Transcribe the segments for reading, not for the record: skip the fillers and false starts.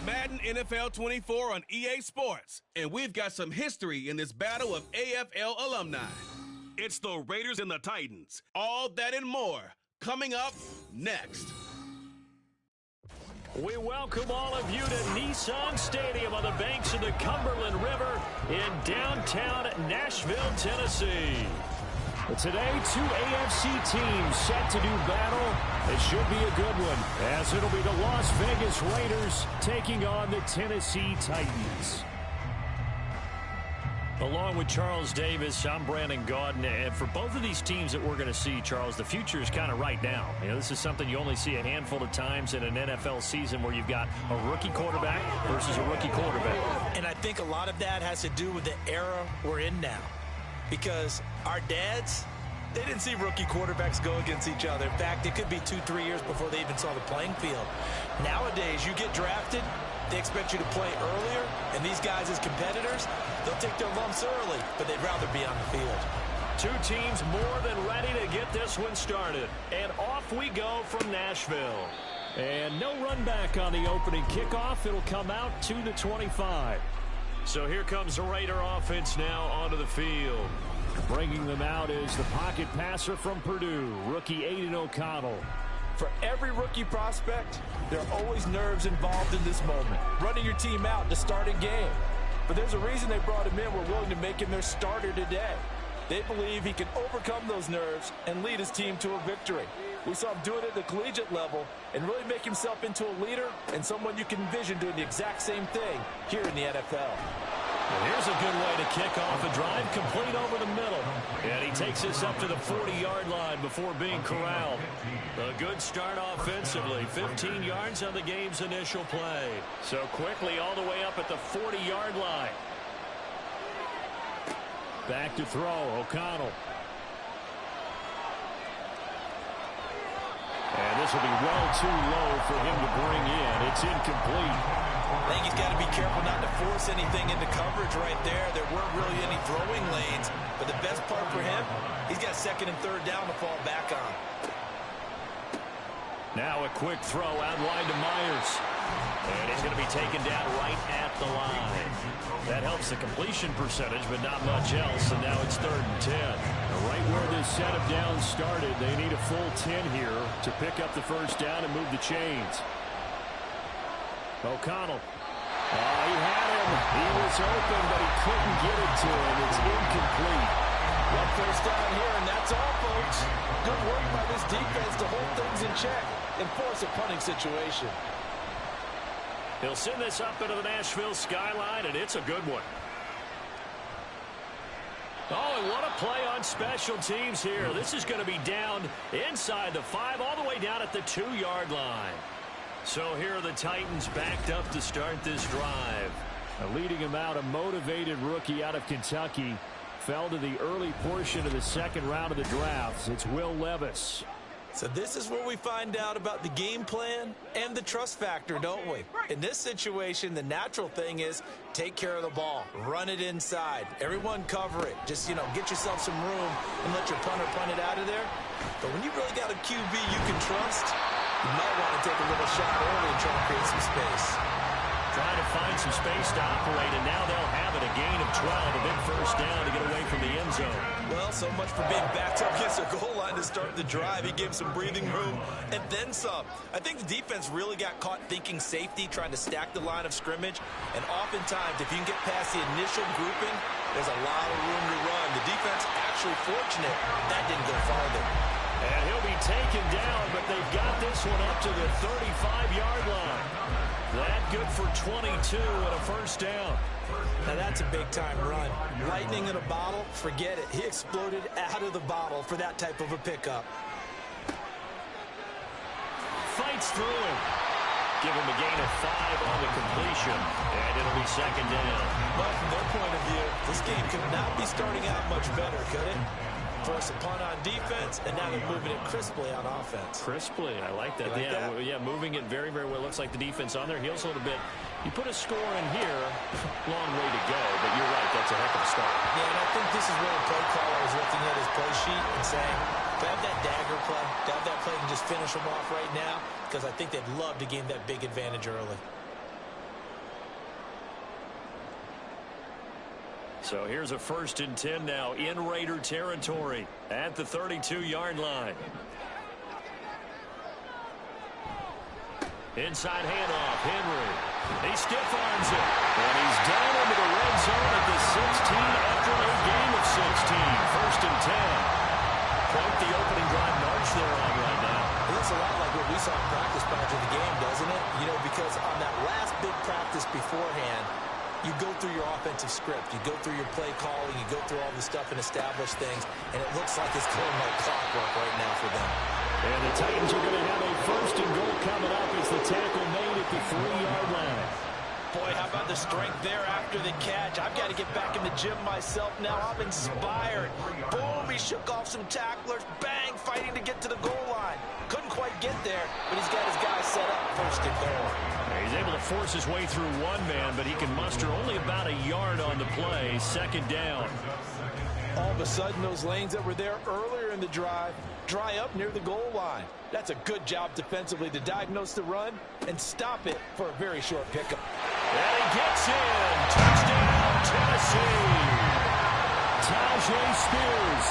Madden NFL 24 on EA Sports, and we've got some history in this battle of AFL alumni. It's the Raiders and the Titans. All that and more coming up next. We welcome all of you to Nissan Stadium on the banks of the Cumberland River in downtown Nashville, Tennessee. But today, two AFC teams set to do battle. It should be a good one, as it'll be the Las Vegas Raiders taking on the Tennessee Titans. Along with Charles Davis, I'm Brandon Gaudin, and for both of these teams that we're going to see, Charles, the future is kind of right now. You know, this is something you only see a handful of times in an NFL season where you've got a rookie quarterback versus a rookie quarterback. And I think a lot of that has to do with the era we're in now. Because our dads, they didn't see rookie quarterbacks go against each other. In fact, it could be 2-3 years before they even saw the playing field. Nowadays, you get drafted, they expect you to play earlier, and these guys as competitors, they'll take their lumps early, but they'd rather be on the field. Two teams more than ready to get this one started. And off we go from Nashville. And no run back on the opening kickoff. It'll come out to the 25. So here comes the Raider offense now onto the field. Bringing them out is the pocket passer from Purdue, rookie Aiden O'Connell. For every rookie prospect, there are always nerves involved in this moment. Running your team out to start a game. But there's a reason they brought him in. We're willing to make him their starter today. They believe he can overcome those nerves and lead his team to a victory. We saw him do it at the collegiate level and really make himself into a leader and someone you can envision doing the exact same thing here in the NFL. And here's a good way to kick off a drive, complete over the middle. And he takes this up to the 40-yard line before being corralled. A good start offensively, 15 yards on the game's initial play. So quickly all the way up at the 40-yard line. Back to throw, O'Connell. And this will be well too low for him to bring in. It's incomplete. I think he's got to be careful not to force anything into coverage right there. There weren't really any throwing lanes. But the best part for him, he's got second and third down to fall back on. Now a quick throw out wide to Myers. And he's going to be taken down right at the line. That helps the completion percentage, but not much else. And now it's 3rd and 10. Right where this set of downs started, they need a full 10 here to pick up the first down and move the chains. O'Connell. He had him. He was open, but he couldn't get it to him. It's incomplete. One first down here, and that's all, folks. Good work by this defense to hold things in check and force a punting situation. He'll send this up into the Nashville skyline, and it's a good one. Oh, and what a play on special teams here. This is going to be down inside the 5, all the way down at the 2-yard line. So here are the Titans backed up to start this drive. Leading him out, a motivated rookie out of Kentucky. Fell to the early portion of the second round of the draft. It's Will Levis. So this is where we find out about the game plan and the trust factor, don't we? In this situation, the natural thing is take care of the ball. Run it inside. Everyone cover it. Just, get yourself some room and let your punter punt it out of there. But when you really got a QB you can trust, you might want to take a little shot early and try to create some space. Trying to find some space to operate, and now they'll have it. A gain of 12, a big first down to get away from the end zone. Well, so much for being backed up against their goal line to start the drive. He gave some breathing room and then some. I think the defense really got caught thinking safety, trying to stack the line of scrimmage. And oftentimes, if you can get past the initial grouping, there's a lot of room to run. The defense actually fortunate that didn't go farther. And he'll be taken down, but they've got this one up to the 35-yard line. That good for 22 and a first down. Now that's a big-time run. Lightning in a bottle, forget it. He exploded out of the bottle for that type of a pickup. Fights through him. Give him a gain of 5 on the completion, and it'll be second down. Well, from their point of view, this game could not be starting out much better, could it? Force a punt on defense, and now they're moving it crisply on offense. Crisply, I like that. Yeah, moving it very, very well. Looks like the defense on their heels a little bit. You put a score in here, long way to go, but you're right, that's a heck of a start. Yeah, and I think this is where the play caller is looking at his play sheet and saying, grab that dagger play, grab that play and just finish them off right now, because I think they'd love to gain that big advantage early. So here's a 1st and 10 now in Raider territory at the 32-yard line. Inside handoff, Henry. He stiff arms it. And he's down into the red zone at the 16 after a game of 16. 1st and 10. Quite the opening drive march they're on right now. It looks a lot like what we saw in practice prior to the game, doesn't it? You know, because on that last big practice beforehand, you go through your offensive script. You go through your play calling. You go through all the stuff and establish things. And it looks like it's going like clockwork right now for them. And the Titans are going to have a 1st and goal coming up as the tackle made at the 3-yard line. Boy, how about the strength there after the catch? I've got to get back in the gym myself now. I'm inspired. Boom, he shook off some tacklers. Bang, fighting to get to the goal line. Couldn't quite get there, but he's got his guys set up 1st and goal. He's able to force his way through one man, but he can muster only about a yard on the play. 2nd down. All of a sudden, those lanes that were there earlier in the drive dry up near the goal line. That's a good job defensively to diagnose the run and stop it for a very short pickup. And he gets in. Touchdown, Tennessee. Tajay Spears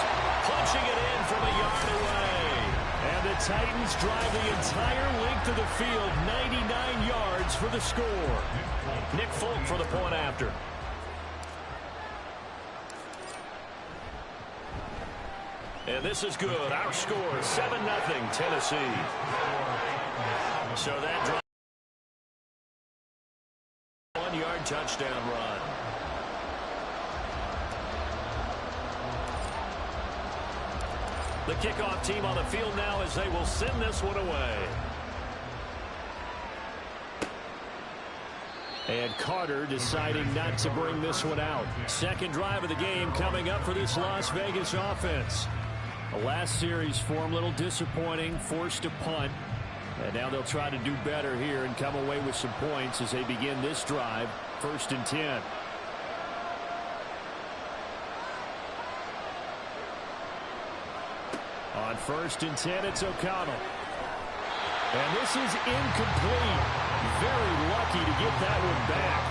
punching it in from a yard away. And the Titans drive the entire length of the field, 99 yards for the score. Nick Folk for the point after. And this is good. Our score, 7-0 Tennessee. So that drive, 1-yard touchdown run. The kickoff team on the field now as they will send this one away. And Carter deciding not to bring this one out. 2nd drive of the game coming up for this Las Vegas offense. The last series for him, a little disappointing, forced a punt. And now they'll try to do better here and come away with some points as they begin this drive, 1st and 10. On 1st and 10, it's O'Connell. And this is incomplete. Very lucky to get that one back.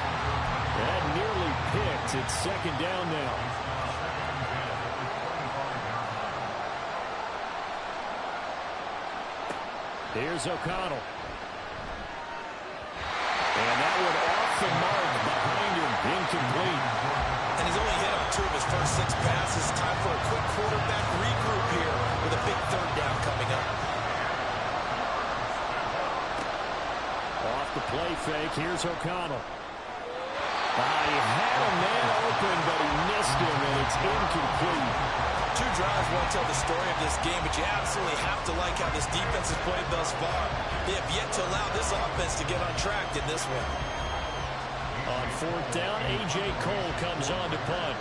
That nearly picked. It's 2nd down now. Here's O'Connell. And that one off the mark behind him. Incomplete. And he's only hit on 2 of his first 6 passes. Time for a quick quarterback regroup here with a big 3rd down coming up. Off the play fake. Here's O'Connell. He had a man open, but he missed him, and it's incomplete. 2 drives won't tell the story of this game, but you absolutely have to like how this defense has played thus far. They have yet to allow this offense to get on track in this one. On 4th down, A.J. Cole comes on to punt.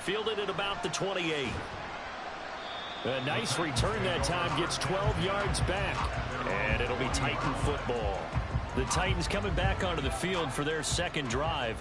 Fielded at about the 28. A nice return that time, gets 12 yards back. And it'll be Titan football. The Titans coming back onto the field for their 2nd drive.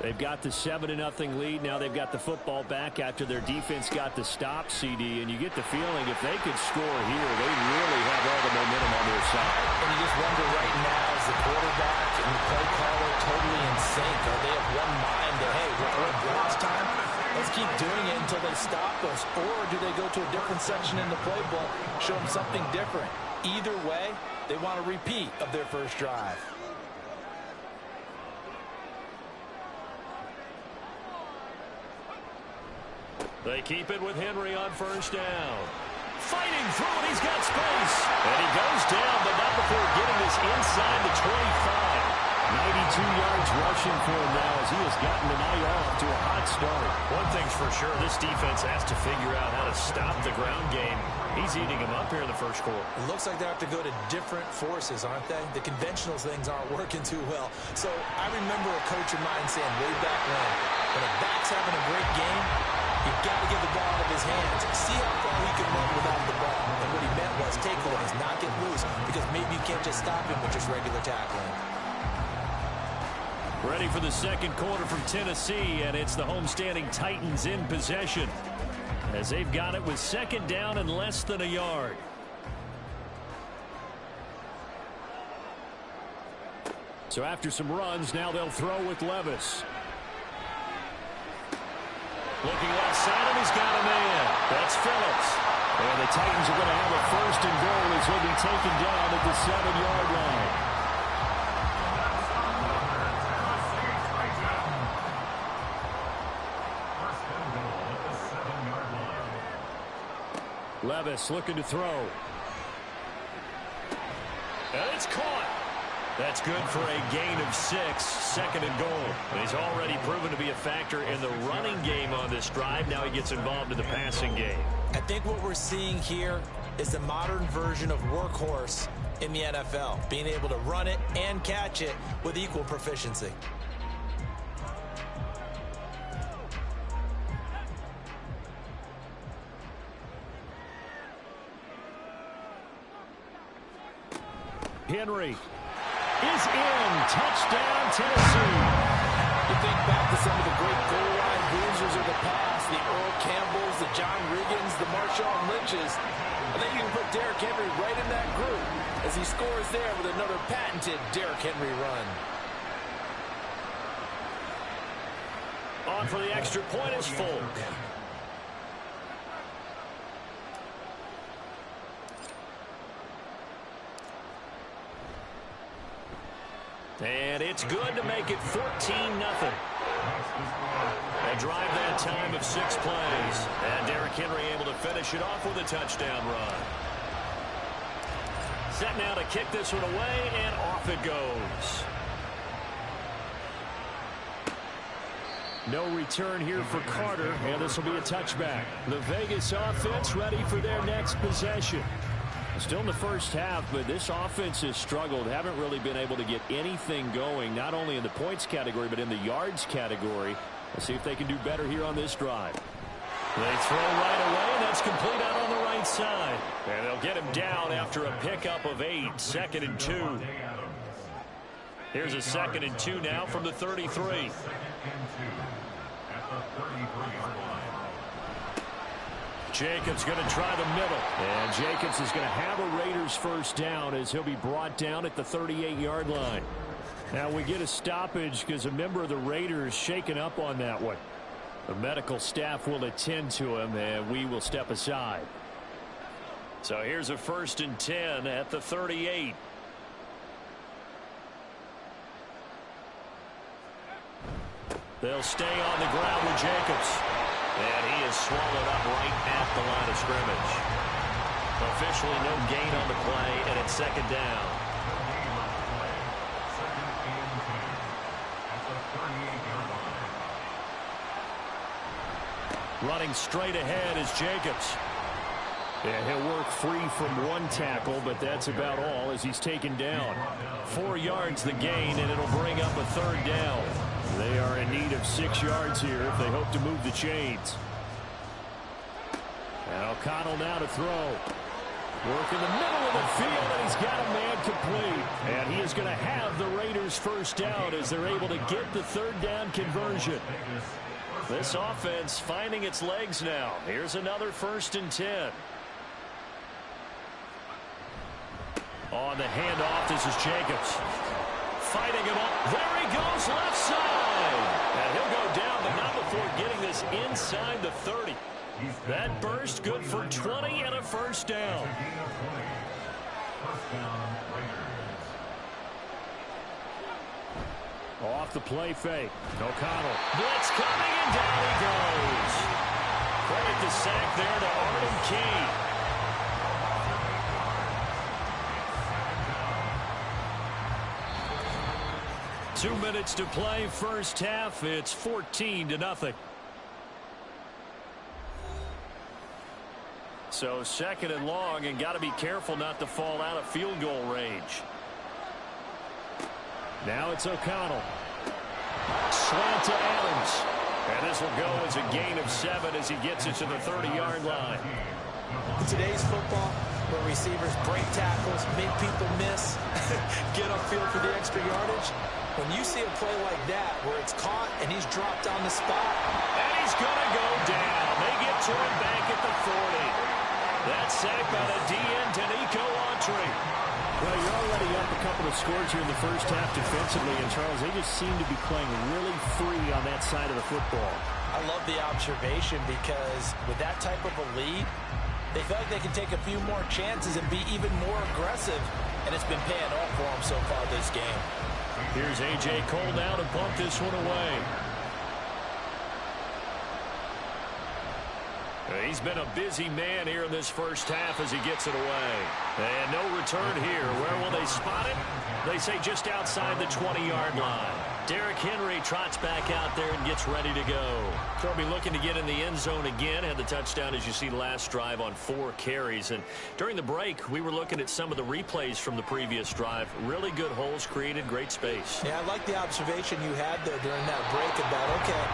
They've got the 7-0 lead. Now they've got the football back after their defense got the stop, CD. And you get the feeling if they could score here, they really have all the momentum on their side. And you just wonder right now, is the quarterback and the play caller totally in sync? Are they of one mind that, hey, we're at garbage time? Let's keep doing it until they stop us. Or do they go to a different section in the playbook, show them something different? Either way, they want a repeat of their first drive. They keep it with Henry on 1st down. Fighting through it, he's got space. And he goes down, but not before getting this inside the 25. 92 yards rushing for him now as he has gotten the night off to a hot start. One thing's for sure, this defense has to figure out how to stop the ground game. He's eating them up here in the 1st quarter. It looks like they have to go to different forces, aren't they? The conventional things aren't working too well. So I remember a coach of mine saying way back when a back's having a great game, you've got to get the ball out of his hands. See how far he can run without the ball. And what he meant was takeaways, not get loose, because maybe you can't just stop him with just regular tackling. Ready for the 2nd quarter from Tennessee, and it's the homestanding Titans in possession as they've got it with 2nd down and less than a yard. So after some runs, now they'll throw with Levis. Looking left side, and he's got a man. That's Phillips. And the Titans are going to have a first and goal as he'll be taken down at the 7-yard line. Levis looking to throw. And it's caught. That's good for a gain of 6, 2nd and goal. And he's already proven to be a factor in the running game on this drive. Now he gets involved in the passing game. I think what we're seeing here is the modern version of workhorse in the NFL, being able to run it and catch it with equal proficiency. Henry is in. Touchdown, Tennessee. You think back to some of the great goal line bruisers of the past, the Earl Campbells, the John Riggins, the Marshawn Lynches. I think you can put Derrick Henry right in that group as he scores there with another patented Derrick Henry run. On for the extra point is Folk. And it's good to make it 14-0. A drive that time of 6 plays. And Derrick Henry able to finish it off with a touchdown run. Set now to kick this one away, and off it goes. No return here for Carter, and this will be a touchback. The Vegas offense ready for their next possession. Still in the first half, but this offense has struggled. Haven't really been able to get anything going, not only in the points category, but in the yards category. Let's see if they can do better here on this drive. They throw right away, and that's complete out on the right side. And they'll get him down after a pickup of 8, 2nd and 2. Here's a 2nd and 2 now from the 33. Jacobs going to try the middle. And Jacobs is going to have a Raiders first down as he'll be brought down at the 38-yard line. Now we get a stoppage because a member of the Raiders shaken up on that one. The medical staff will attend to him, and we will step aside. So here's a 1st and 10 at the 38. They'll stay on the ground with Jacobs. And he is swallowed up right at the line of scrimmage. Officially no gain on the play, and it's 2nd down. Running straight ahead is Jacobs. And he'll work free from one tackle, but that's about all as he's taken down. 4 yards the gain, and it'll bring up a 3rd down. They are in need of 6 yards here if they hope to move the chains. And O'Connell now to throw. Work in the middle of the field, and he's got a man complete. And he is going to have the Raiders first down as they're able to get the 3rd down conversion. This offense finding its legs now. Here's another 1st and 10. On the handoff, this is Jacobs. Fighting him up. There he goes, left side. And he'll go down, but not before getting this inside the 30. That burst good for 20 and a first down. Off the play fake. O'Connell. Blitz coming, and down he goes. Credit the sack there to Arden Key. Two minutes to play, first half. It's 14-0. So 2nd and long, and got to be careful not to fall out of field goal range. Now it's O'Connell. Slant to Adams. And this will go as a gain of 7 as he gets it to the 30-yard line. In today's football, where receivers break tackles, make people miss, get upfield for the extra yardage, when you see a play like that where it's caught and he's dropped on the spot. And he's going to go down. They get to him back at the 40. That's sacked by the DN, Danico Autry. Well, you're already up a couple of scores here in the first half defensively, and Charles, they just seem to be playing really free on that side of the football. I love the observation because with that type of a lead, they feel like they can take a few more chances and be even more aggressive, and it's been paying off for them so far this game. Here's A.J. Cole now to bump this one away. He's been a busy man here in this first half as he gets it away. And no return here. Where will they spot it? They say just outside the 20-yard line. Derrick Henry trots back out there and gets ready to go. They'll be looking to get in the end zone again. Had the touchdown, as you see, last drive on 4 carries. And during the break, we were looking at some of the replays from the previous drive. Really good holes created, great space. Yeah, I like the observation you had there during that break about, okay,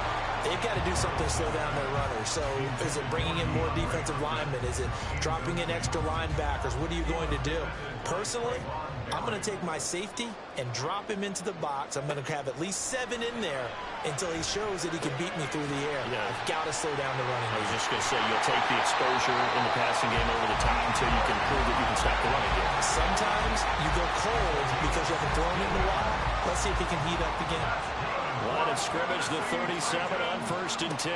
they've got to do something to slow down their runners. So is it bringing in more defensive linemen? Is it dropping in extra linebackers? What are you going to do? Personally, I'm going to take my safety and drop him into the box. I'm going to have at least 7 in there until he shows that he can beat me through the air. Yeah. I've got to slow down the running. I was just going to say, you'll take the exposure in the passing game over the top until you can prove that you can stop the running game. Sometimes you go cold because you haven't thrown it in a while. Let's see if he can heat up again. Line of scrimmage, the 37 on 1st and 10.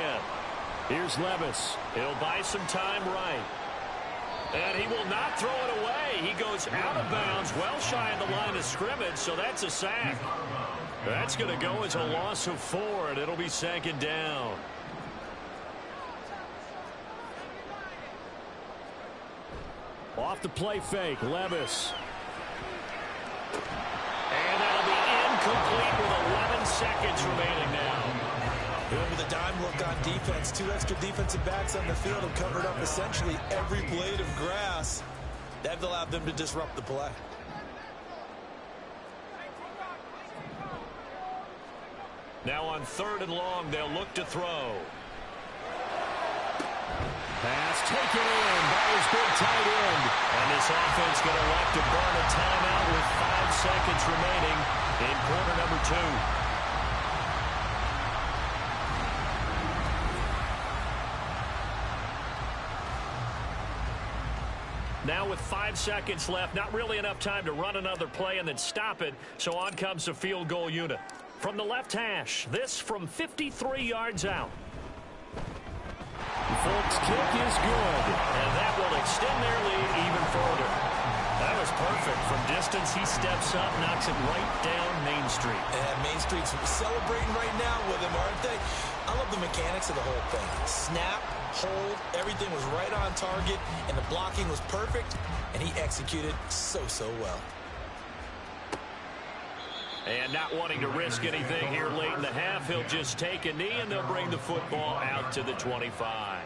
Here's Levis. He'll buy some time right. And he will not throw it away. He goes out of bounds, well shy of the line of scrimmage, so that's a sack. That's going to go as a loss of 4, and it'll be 2nd down. Off the play fake, Levis. And that'll be incomplete with 11 seconds remaining now. With a dime look on defense, 2 extra defensive backs on the field have covered up essentially every blade of grass. That allowed them to disrupt the play. Now on 3rd and long, they'll look to throw. Pass taken in by his big tight end. And this offense going to elect to burn a timeout with 5 seconds remaining in quarter number 2. Now with 5 seconds left, not really enough time to run another play and then stop it, so on comes the field goal unit. From the left hash, this from 53 yards out. The Folks kick is good, and that will extend their lead even further. That was perfect. From distance, he steps up, knocks it right down Main Street. And Main Street's celebrating right now with him, aren't they? I love the mechanics of the whole thing. Snap, hold, everything was right on target, and the blocking was perfect, and he executed so well. And not wanting to risk anything here late in the half, he'll just take a knee, and they'll bring the football out to the 25.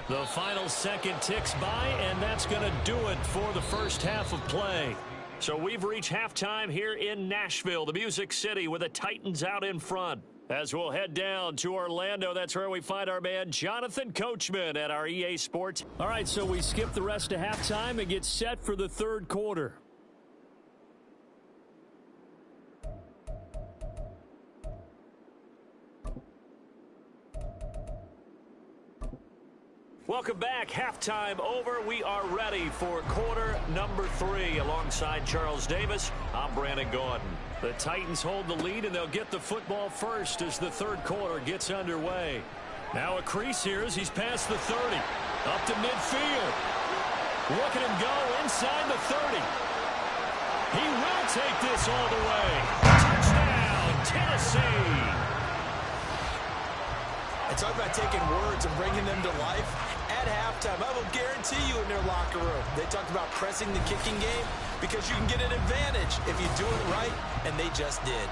The final second ticks by, and that's going to do it for the first half of play. So we've reached halftime here in Nashville, the Music City, with the Titans out in front. As we'll head down to Orlando, that's where we find our man Jonathan Coachman at our EA Sports. All right, so we skip the rest of halftime and get set for the 3rd quarter. Welcome back. Halftime over. We are ready for quarter number 3. Alongside Charles Davis, I'm Brandon Gordon. The Titans hold the lead, and they'll get the football first as the 3rd quarter gets underway. Now a crease here as he's past the 30. Up to midfield. Look at him go inside the 30. He will take this all the way. Touchdown, Tennessee. And talk about taking words and bringing them to life. At halftime, I will guarantee you in their locker room, they talked about pressing the kicking game because you can get an advantage if you do it right, and they just did.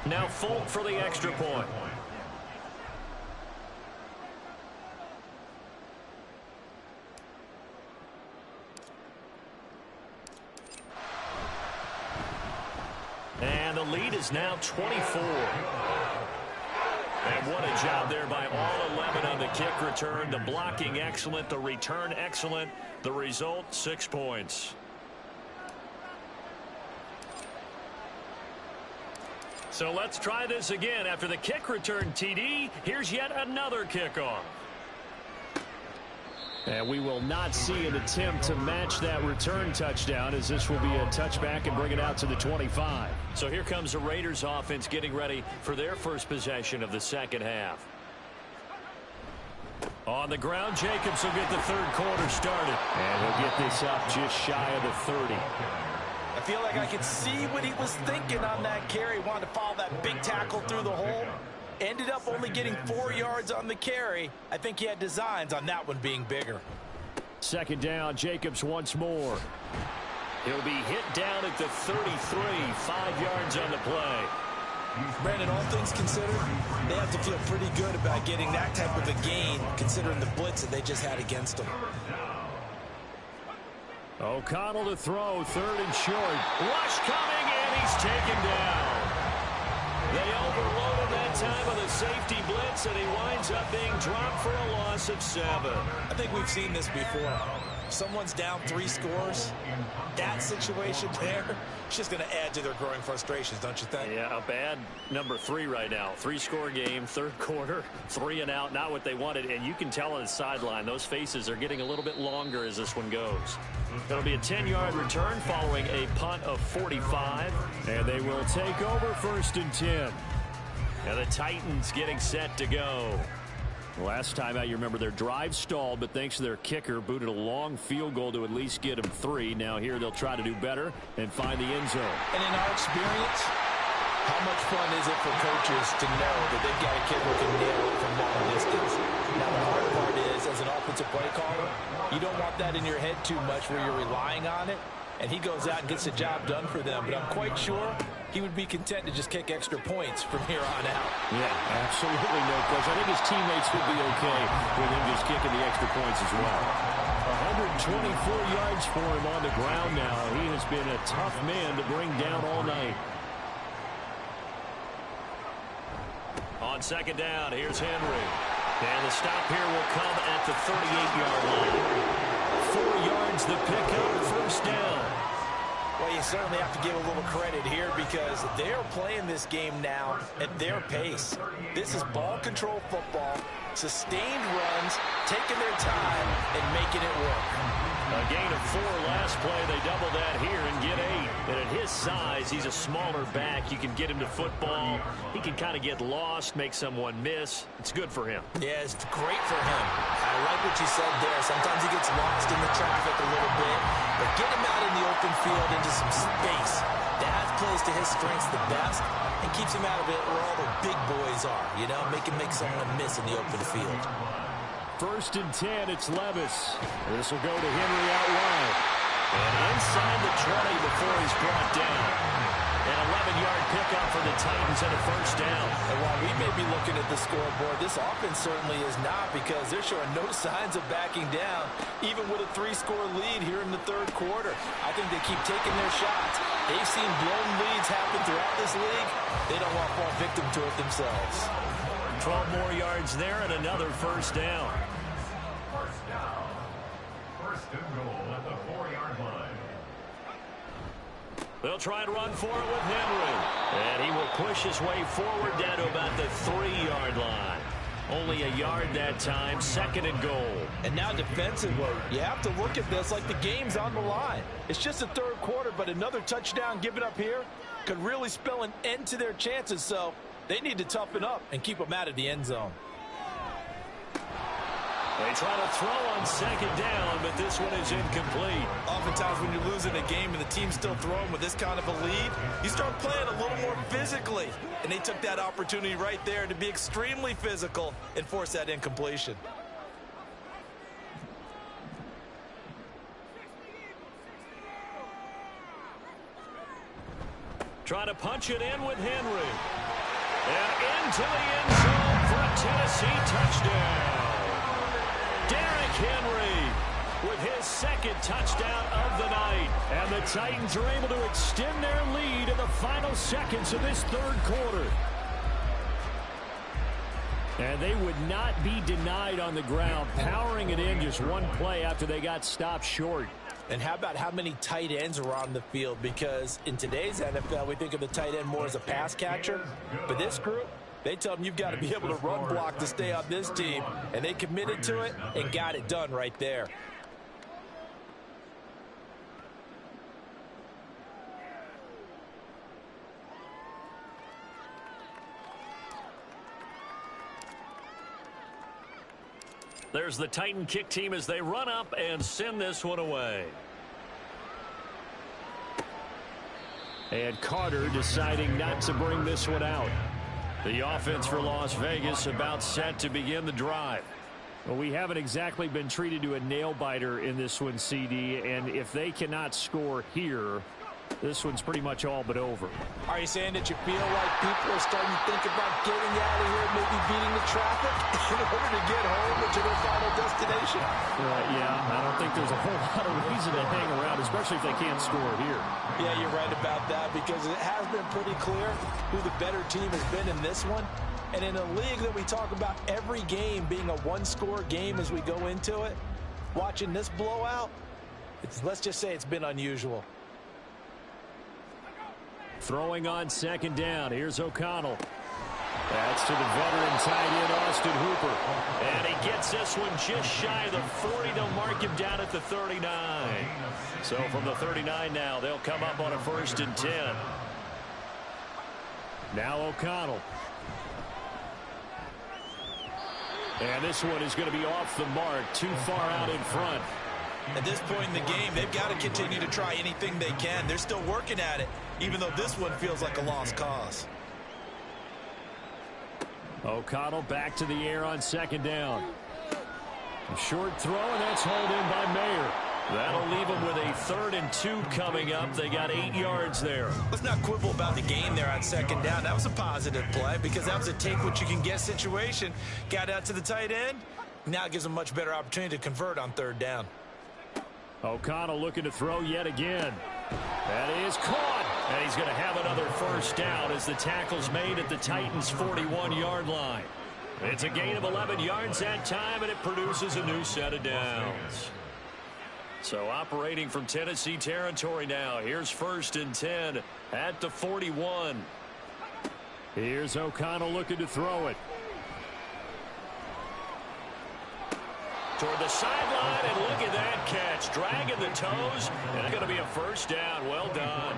Now Folk for the extra point. And And the lead is now 24. And what a job there by all 11 on the kick return. The blocking excellent, the return excellent. The result, 6 points. So let's try this again. After the kick return TD, here's yet another kickoff. And we will not see an attempt to match that return touchdown, as this will be a touchback and bring it out to the 25. So here comes the Raiders offense getting ready for their first possession of the second half. On the ground, Jacobs will get the third quarter started. And he'll get this up just shy of the 30. I feel like I could see what he was thinking on that carry. Wanted to follow that big tackle through the hole. Ended up only getting 4 yards on the carry. I think he had designs on that one being bigger. Second down, Jacobs once more. He'll be hit down at the 33, 5 yards on the play. Brandon, all things considered, they have to feel pretty good about getting that type of a gain, considering the blitz that they just had against them. O'Connell to throw, third and short. Rush coming, and he's taken down. They overload him that time with a safety blitz, and he winds up being dropped for a loss of 7. I think we've seen this before. Someone's down 3 scores. That situation there, it's just going to add to their growing frustrations, don't you think? Yeah, a bad number 3 right now. 3-score game, third quarter, 3 and out, not what they wanted. And you can tell on the sideline, those faces are getting a little bit longer as this one goes. It'll be a 10-yard return following a punt of 45. And they will take over first and 10. And the Titans getting set to go. Last time out, you remember their drive stalled, but thanks to their kicker, booted a long field goal to at least get them 3. Now here they'll try to do better and find the end zone. And in our experience, how much fun is it for coaches to know that they've got a kid who can nail it from long distance? Now the hard part is, as an offensive play caller, you don't want that in your head too much where you're relying on it, and he goes out and gets the job done for them. But I'm quite sure he would be content to just kick extra points from here on out. Yeah, absolutely no question. I think his teammates would be okay with him just kicking the extra points as well. 124 yards for him on the ground now. He has been a tough man to bring down all night. On second down, here's Henry. And the stop here will come at the 38-yard line. 4 yards the pickup, first down. Well, you certainly have to give a little credit here because they're playing this game now at their pace. This is ball control football, sustained runs, taking their time, and making it work. A gain of 4 last play. They double that here and get 8. And at his size, he's a smaller back. You can get him to football. He can kind of get lost, make someone miss. It's good for him. Yeah, it's great for him. I like what you said there. Sometimes he gets lost in the traffic a little bit. But get him out in the open field into some space. That plays to his strengths the best and keeps him out of it where all the big boys are. You know, make someone miss in the open field. First and 10, it's Levis. This will go to Henry out wide. And inside the 20 before he's brought down. An 11-yard pickup for the Titans and a first down. And while we may be looking at the scoreboard, this offense certainly is not because they're showing no signs of backing down, even with a 3-score lead here in the third quarter. I think they keep taking their shots. They've seen blown leads happen throughout this league. They don't want to fall victim to it themselves. 12 more yards there and another first down. First and goal at the 4-yard line. They'll try and run for it with Henry. And he will push his way forward down to about the 3-yard line. Only a yard that time, second and goal. And now defensively, you have to look at this like the game's on the line. It's just the third quarter, but another touchdown given up here could really spell an end to their chances. So they need to toughen up and keep them out of the end zone. They try to throw on second down, but this one is incomplete. Oftentimes when you're losing a game and the team's still throwing with this kind of a lead, you start playing a little more physically. And they took that opportunity right there to be extremely physical and force that incompletion. Try to punch it in with Henry. And into the end zone for a Tennessee touchdown. Derrick Henry with his second touchdown of the night. And the Titans are able to extend their lead in the final seconds of this third quarter. And they would not be denied on the ground, powering it in just one play after they got stopped short. And how about how many tight ends are on the field? Because in today's NFL, we think of the tight end more as a pass catcher. But this group, they tell them you've got to be able to run block to stay on this team. And they committed to it and got it done right there. There's the Titan kick team as they run up and send this one away. And Carter deciding not to bring this one out. The offense for Las Vegas about set to begin the drive. Well, we haven't exactly been treated to a nail-biter in this one, CD, and if they cannot score here, this one's pretty much all but over. Are you saying that you feel like people are starting to think about getting out of here, maybe beating the traffic in order to get home to their final destination? Yeah, I don't think there's a whole lot of reason to hang around, especially if they can't score here. Yeah, you're right about that because it has been pretty clear who the better team has been in this one. And in a league that we talk about every game being a one-score game as we go into it, watching this blowout, let's just say it's been unusual. Throwing on second down. Here's O'Connell. That's to the veteran tight end, Austin Hooper. And he gets this one just shy of the 40. They'll mark him down at the 39. So from the 39 now, they'll come up on a 1st and 10. Now O'Connell. And this one is going to be off the mark, too far out in front. At this point in the game, they've got to continue to try anything they can. They're still working at it, even though this one feels like a lost cause. O'Connell back to the air on second down. A short throw, and that's hauled in by Mayer. That'll leave them with a 3rd and 2 coming up. They got 8 yards there. Let's not quibble about the game there on second down. That was a positive play because that was a take-what-you-can-get situation. Got out to the tight end. Now it gives them a much better opportunity to convert on 3rd down. O'Connell looking to throw yet again. That is caught. And he's going to have another 1st down as the tackle's made at the Titans' 41-yard line. It's a gain of 11 yards that time, and it produces a new set of downs. So operating from Tennessee territory now. Here's 1st and 10 at the 41. Here's O'Connell looking to throw it. Toward the sideline, and look at that catch. Dragging the toes, and it's going to be a 1st down. Well done.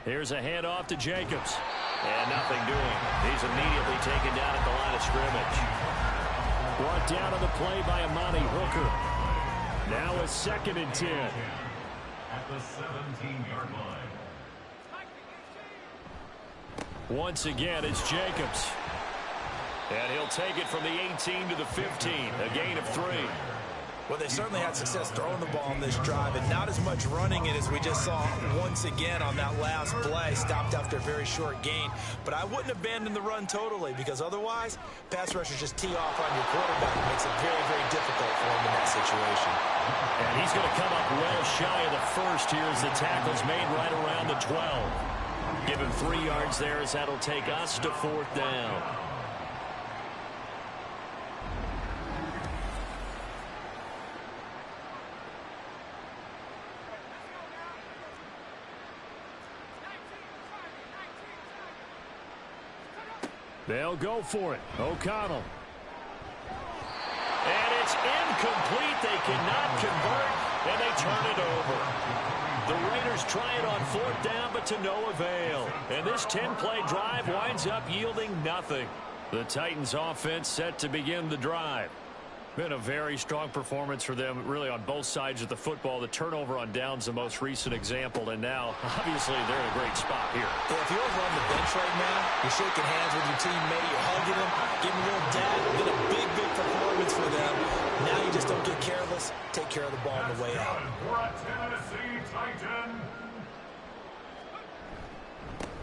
Here's a handoff to Jacobs. And nothing doing. He's immediately taken down at the line of scrimmage. Brought down on the play by Amani Hooker. Now a 2nd and 10. At the 17-yard line. Once again, it's Jacobs. And he'll take it from the 18 to the 15. A gain of 3. Well, they certainly had success throwing the ball on this drive and not as much running it as we just saw once again on that last play. Stopped after a very short gain. But I wouldn't abandon the run totally because otherwise, pass rushers just tee off on your quarterback. It makes it very, very difficult for him in that situation. And he's going to come up well shy of the 1st here as the tackle's made right around the 12. Give him 3 yards there as that'll take us to 4th down. They'll go for it. O'Connell. And it's incomplete. They cannot convert, and they turn it over. The Raiders try it on 4th down, but to no avail. And this 10-play drive winds up yielding nothing. The Titans offense set to begin the drive. Been a very strong performance for them, really, on both sides of the football. The turnover on downs, the most recent example, and now, obviously, they're in a great spot here. Yeah, if you're over on the bench right now, you're shaking hands with your teammate, you're hugging him, giving a little dab. It's been a big, big performance for them. Now you just don't get careless. Take care of the ball on the way out. For a Tennessee Titan.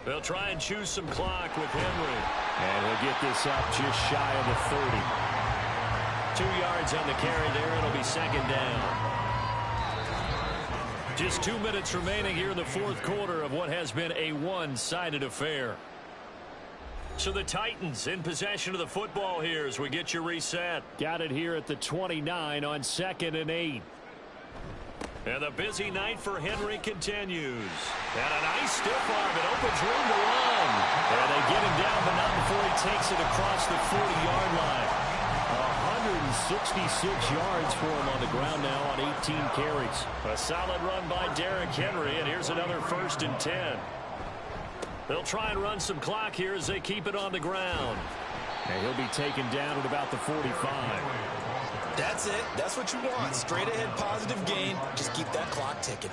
They'll try and choose some clock with Henry. And he'll get this up just shy of the 30. 2 yards on the carry there. It'll be second down. Just 2 minutes remaining here in the fourth quarter of what has been a one-sided affair. So the Titans in possession of the football here as we get you reset. Got it here at the 29 on 2nd and 8. And the busy night for Henry continues. And a nice stiff arm. It opens room to run. And they get him down, but not before he takes it across the 40-yard line. 166 yards for him on the ground now on 18 carries. A solid run by Derrick Henry, and here's another 1st and 10. They'll try and run some clock here as they keep it on the ground. And he'll be taken down at about the 45. That's it. That's what you want. Straight ahead positive gain. Just keep that clock ticking.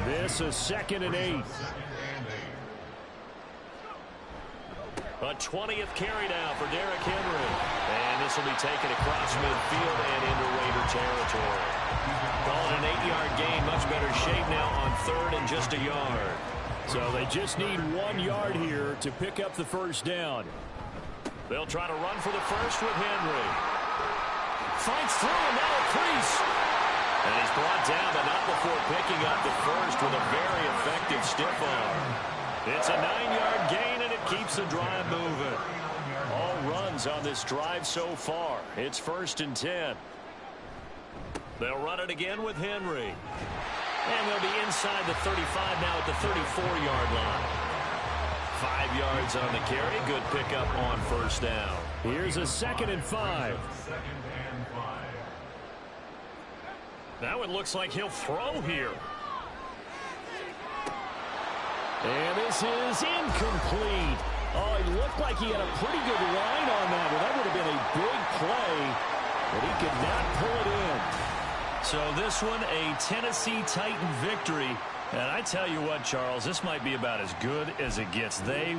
This is 2nd and 8. A 20th carry now for Derrick Henry. And this will be taken across midfield and into Raider territory. Call it an 8-yard gain. Much better shape now on 3rd and just a yard. So they just need 1 yard here to pick up the first down. They'll try to run for the first with Henry. Fights through and now a crease. And he's brought down, but not before picking up the first with a very effective stiff arm. It's a 9-yard gain, and it keeps the drive moving. All runs on this drive so far. It's 1st and 10. They'll run it again with Henry. And they'll be inside the 35 now at the 34-yard line. 5 yards on the carry. Good pickup on 1st down. Here's a 2nd and 5. That one looks like he'll throw here. And this is incomplete. Oh, he looked like he had a pretty good line on that one. That would have been a big play, but he could not pull it in. So this one, a Tennessee Titan victory. And I tell you what, Charles, this might be about as good as it gets. They